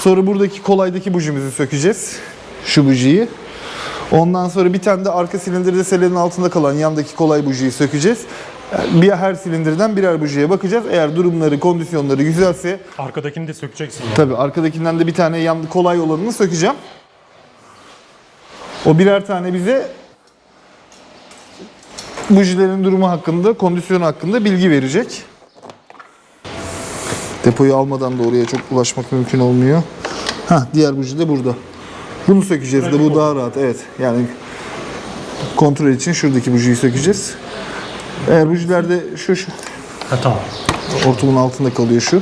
Sonra buradaki kolaydaki bujimizi sökeceğiz. Şu bujiyi. Ondan sonra bir tane de arka silindirde selenin altında kalan yandaki kolay bujiyi sökeceğiz. Her silindirden birer bujiye bakacağız. Eğer durumları, kondisyonları güzelse... Arkadakini de sökeceksin yani. Tabii arkadakinden de bir tane kolay olanını sökeceğim. O birer tane bize bujilerin durumu hakkında, kondisyonu hakkında bilgi verecek. Depoyu almadan da oraya çok ulaşmak mümkün olmuyor. Diğer buji de burada. Bunu sökeceğiz de bu daha rahat. Evet. Yani kontrol için şuradaki bujiyi sökeceğiz. Eğer bujilerde şu Tamam. hortumun altında kalıyor şu.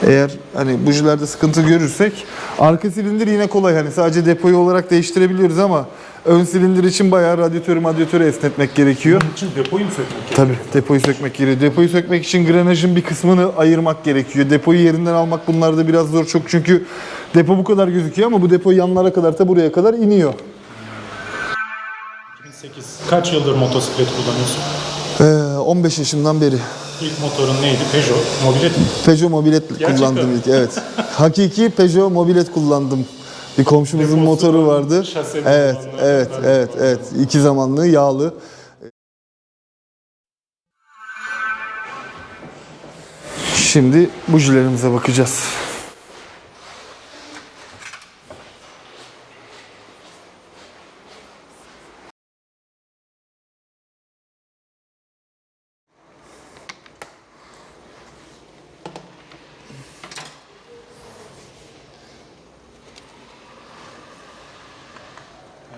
Eğer hani bujilerde sıkıntı görürsek arka silindir yine kolay. Hani sadece depoyu olarak değiştirebiliyoruz ama ön silindir için bayağı radyatörü esnetmek gerekiyor. Bunun için depoyu mu sökmek? Tabii depoyu sökmek gerekiyor. Depoyu sökmek için granajın bir kısmını ayırmak gerekiyor. Depoyu yerinden almak bunlarda biraz zor çok çünkü depo bu kadar gözüküyor ama bu depo yanlara kadar da buraya kadar iniyor. 2008. Kaç yıldır motosiklet kullanıyorsun? 15 yaşından beri. İlk motorun neydi? Peugeot Mobilet mi? Peugeot Mobilet Gerçekten kullandım mi? ilk. Evet. Hakiki Peugeot Mobilet kullandım. Bir komşumuzun motoru vardı. Evet. 2 zamanlı yağlı. Şimdi bujilerimize bakacağız.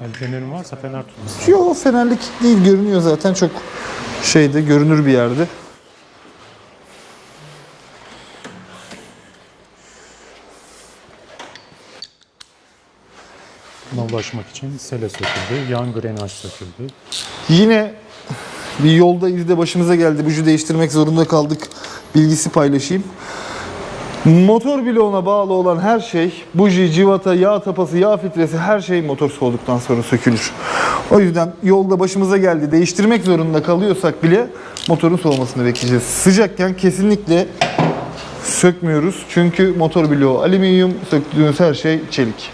El fenerin varsa fener tutmasın. Yok fenerlik değil görünüyor zaten çok görünür bir yerde. Buna ulaşmak için sele söküldü, yan grenaj söküldü. Yine bir yolda izde başımıza geldi. Buji değiştirmek zorunda kaldık. Bilgisi paylaşayım. Motor bloğuna bağlı olan her şey, buji, civata, yağ tapası, yağ filtresi her şey motor soğuduktan sonra sökülür. O yüzden yolda başımıza geldi. Değiştirmek zorunda kalıyorsak bile motorun soğumasını bekleyeceğiz. Sıcakken kesinlikle sökmüyoruz. Çünkü motor bloğu alüminyum, söktüğünüz her şey çelik.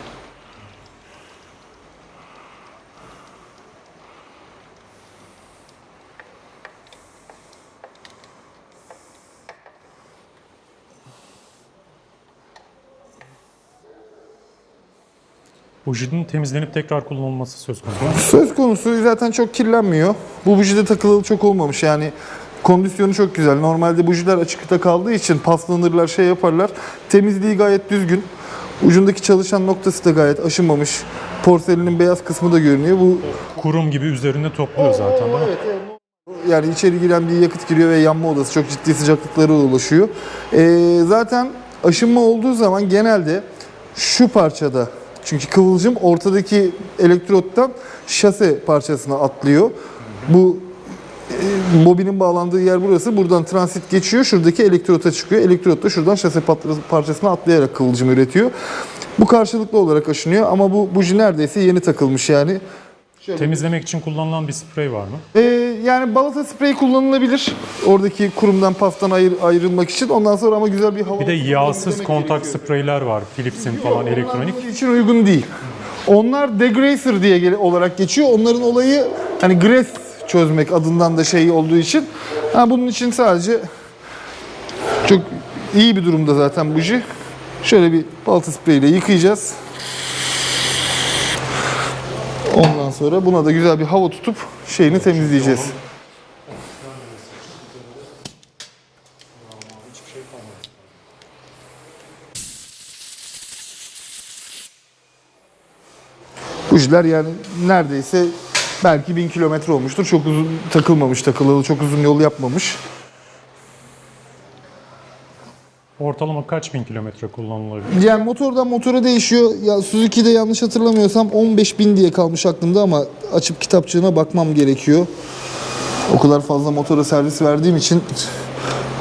Bujinin temizlenip tekrar kullanılması söz konusu. Söz konusu zaten çok kirlenmiyor. Bu bujide takılalı çok olmamış yani kondisyonu çok güzel. Normalde bujiler açıkta kaldığı için paslanırlar yaparlar. Temizliği gayet düzgün. Ucundaki çalışan noktası da gayet aşınmamış. Porselenin beyaz kısmı da görünüyor. Bu Kurum gibi üzerine topluyor zaten değil mi? evet. Yani içeri giren bir yakıt giriyor ve yanma odası çok ciddi sıcaklıklara ulaşıyor. Zaten aşınma olduğu zaman genelde şu parçada çünkü kıvılcım ortadaki elektrottan şase parçasına atlıyor. Bu bobinin bağlandığı yer burası. Buradan transit geçiyor. Şuradaki elektrota çıkıyor. Elektrot da şuradan şase parçasına atlayarak kıvılcım üretiyor. Bu karşılıklı olarak aşınıyor ama bu buji neredeyse yeni takılmış yani. Temizlemek için kullanılan bir sprey var mı? Yani balata spreyi kullanılabilir. Oradaki kurumdan, pastan ayrılmak için. Ondan sonra ama güzel bir hava... Bir de yağsız kontak spreyler var. Philips'in falan elektronik. Onlar için uygun değil. Onlar degreaser diye olarak geçiyor. Onların olayı hani gres çözmek adından da olduğu için. Bunun için sadece çok iyi bir durumda zaten buji. Şöyle bir balata spreyiyle yıkayacağız. Ondan sonra buna da güzel bir hava tutup temizleyeceğiz. Bujiler yani neredeyse belki 1000 kilometre olmuştur. Çok uzun takılmamış, takılalı çok uzun yol yapmamış. Ortalama kaç bin kilometre kullanılabilir? Yani motordan motora değişiyor. Ya Suzuki'de yanlış hatırlamıyorsam 15.000 diye kalmış aklımda ama açıp kitapçığına bakmam gerekiyor. O kadar fazla motora servis verdiğim için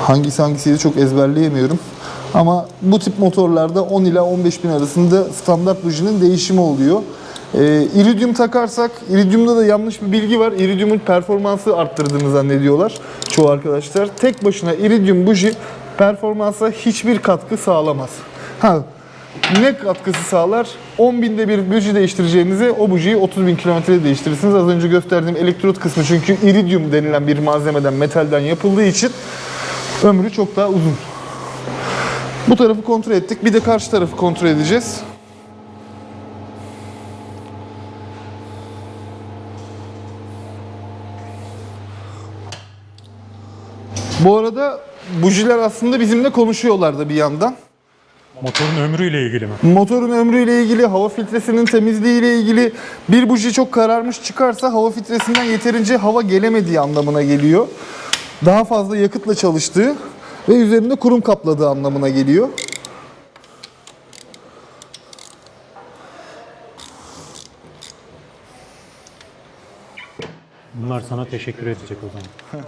hangisiydi çok ezberleyemiyorum. Ama bu tip motorlarda 10 ila 15.000 arasında standart bujinin değişimi oluyor. İridium takarsak, iridiumda da yanlış bir bilgi var. İridiumun performansı arttırdığını zannediyorlar çoğu arkadaşlar. Tek başına iridium buji performansa hiçbir katkı sağlamaz. ne katkısı sağlar? 10.000'de bir buji değiştireceğinize o bujiyi 30.000 kilometrede değiştirirsiniz. Az önce gösterdiğim elektrot kısmı çünkü iridium denilen bir malzemeden, metalden yapıldığı için ömrü çok daha uzun. Bu tarafı kontrol ettik. Bir de karşı tarafı kontrol edeceğiz. Bu arada bujiler aslında bizimle konuşuyorlardı bir yandan. Motorun ömrüyle ilgili mi? Motorun ömrüyle ilgili, hava filtresinin temizliğiyle ilgili bir buji çok kararmış çıkarsa hava filtresinden yeterince hava gelemediği anlamına geliyor. Daha fazla yakıtla çalıştığı ve üzerinde kurum kapladığı anlamına geliyor. Bunlar sana teşekkür edecek o zaman.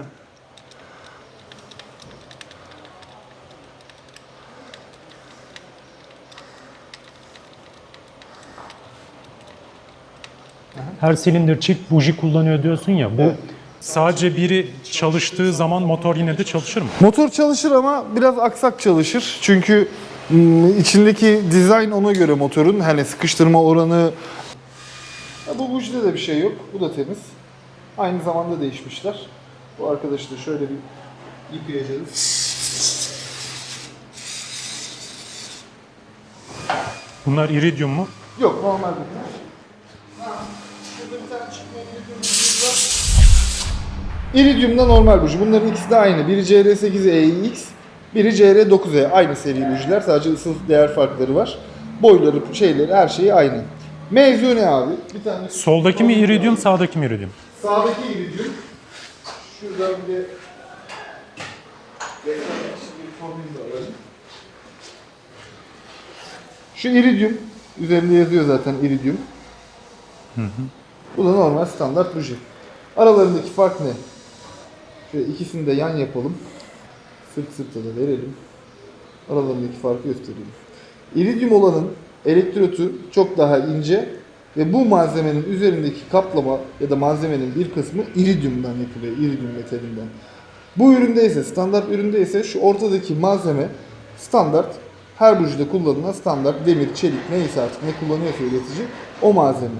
Her silindir çift buji kullanıyor diyorsun ya, bu sadece biri çalıştığı zaman motor yine de çalışır mı? Motor çalışır ama biraz aksak çalışır. Çünkü içindeki dizayn ona göre motorun. Hani sıkıştırma oranı. Ya bu bujide de bir şey yok. Bu da temiz. Aynı zamanda değişmişler. Bu arkadaşı da şöyle bir yıkayacağız. Bunlar iridium mu? Yok, normal bunlar. Şurada bir tane çıkma iridiumumuz var. Iridium'da normal buji. Bunların ikisi de aynı. Biri CR8EX, biri CR9E. Aynı seri bujiler. Sadece ısı değer farkları var. Boyları, şeyleri, her şeyi aynı. Mevzu ne abi? Bir tane Soldaki mi iridium, sağdaki mi iridium? Sağdaki iridium. Şuradan bir de bir formülü de alalım. Şu iridium. Üzerinde yazıyor zaten iridium. Bu da normal standart buji. Aralarındaki fark ne? Şöyle ikisini de yan yapalım. Sırt sırta da verelim. Aralarındaki farkı gösterelim. İridium olanın elektrotu çok daha ince ve bu malzemenin üzerindeki kaplama ya da malzemenin bir kısmı iridiumdan yapılıyor. İridium metalinden. Bu üründe ise, standart üründe ise şu ortadaki malzeme standart, her bujide kullanılan standart demir, çelik neyse artık ne kullanıyorsa üretici o malzeme.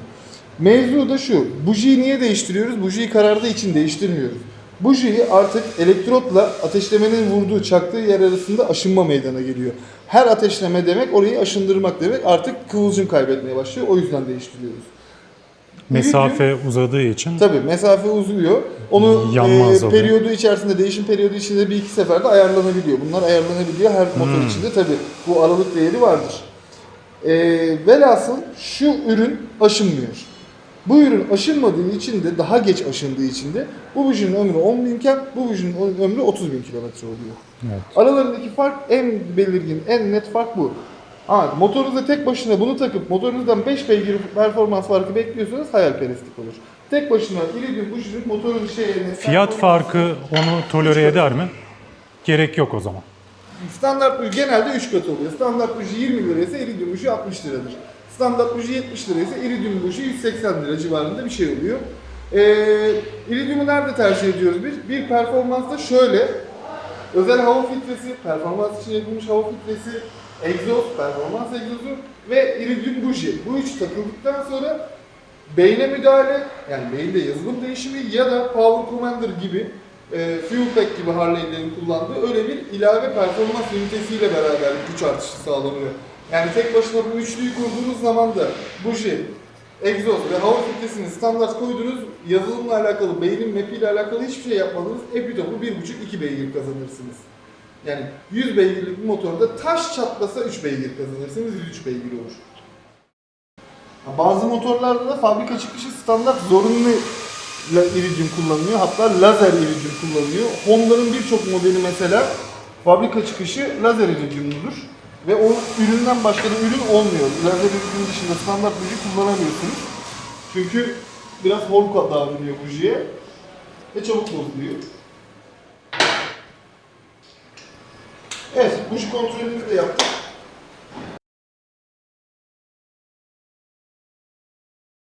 Mevzu da şu, bujiyi niye değiştiriyoruz? Bujiyi karardığı için değiştirmiyoruz. Bujiyi artık elektrotla ateşlemenin vurduğu, çaktığı yer arasında aşınma meydana geliyor. Her ateşleme demek orayı aşındırmak demek. Artık kıvılcım kaybetmeye başlıyor. O yüzden değiştiriyoruz. Mesafe uzadığı için. Tabii mesafe uzuyor. Onu Yanmaz oluyor. periyodu içerisinde, değişim periyodu içinde bir iki seferde ayarlanabiliyor. Bunlar ayarlanabiliyor. Her motor içinde tabii bu aralık değeri vardır. Velhasıl şu ürün aşınmıyor. Bu ürün aşınmadığı için de, daha geç aşındığı için de bu bujinin ömrü 10.000 iken bu bujinin ömrü 30.000 kilometre oluyor. Evet. Aralarındaki fark en belirgin, en net fark bu. Ha, motorunuza tek başına bunu takıp motorunuzdan 5 beygir performans farkı bekliyorsanız hayalperestlik olur. Tek başına iridium bujinin motorun şeyine... Fiyat farkı onu tolere eder mi? Gerek yok o zaman. Standart buji genelde 3 kat oluyor. Standart buji 20 lira ise iridium buji 60 liradır. Standart buji 70 lira ise iridium buji 180 lira civarında bir şey oluyor. İridiumu nerede tercih ediyoruz biz? Bir performansta şöyle, özel hava filtresi, performans için yapılmış hava filtresi, egzoz, performans egzozu ve iridium buji. Bu üç takıldıktan sonra beyne müdahale, yani beyinde yazılım değişimi ya da Power Commander gibi, Fuel Pack gibi Harley'lerin kullandığı öyle bir ilave performans ünitesiyle beraber güç artışı sağlanıyor. Yani tek başına bu üçlüyü kurduğunuz zaman da buji, egzoz ve hava filtresini standart koydunuz, yazılımla alakalı, beynin map'iyle alakalı hiçbir şey yapmadınız, epitopu 1,5-2 beygir kazanırsınız. Yani 100 beygirlik bir motorda taş çatlasa 3 beygir kazanırsınız, 103 beygir olur. Bazı motorlarda da fabrika çıkışı standart zorunlu iridium kullanılıyor. Hatta lazer iridium kullanılıyor. Honda'nın birçok modeli mesela fabrika çıkışı lazer iridiumludur. Ve o üründen başka da ürün olmuyor. Lazer iridium dışında standart buji kullanamıyorsunuz. Çünkü biraz hor davranıyor bujiye ve çabuk bozuluyor. Evet, buji kontrolünü de yaptık.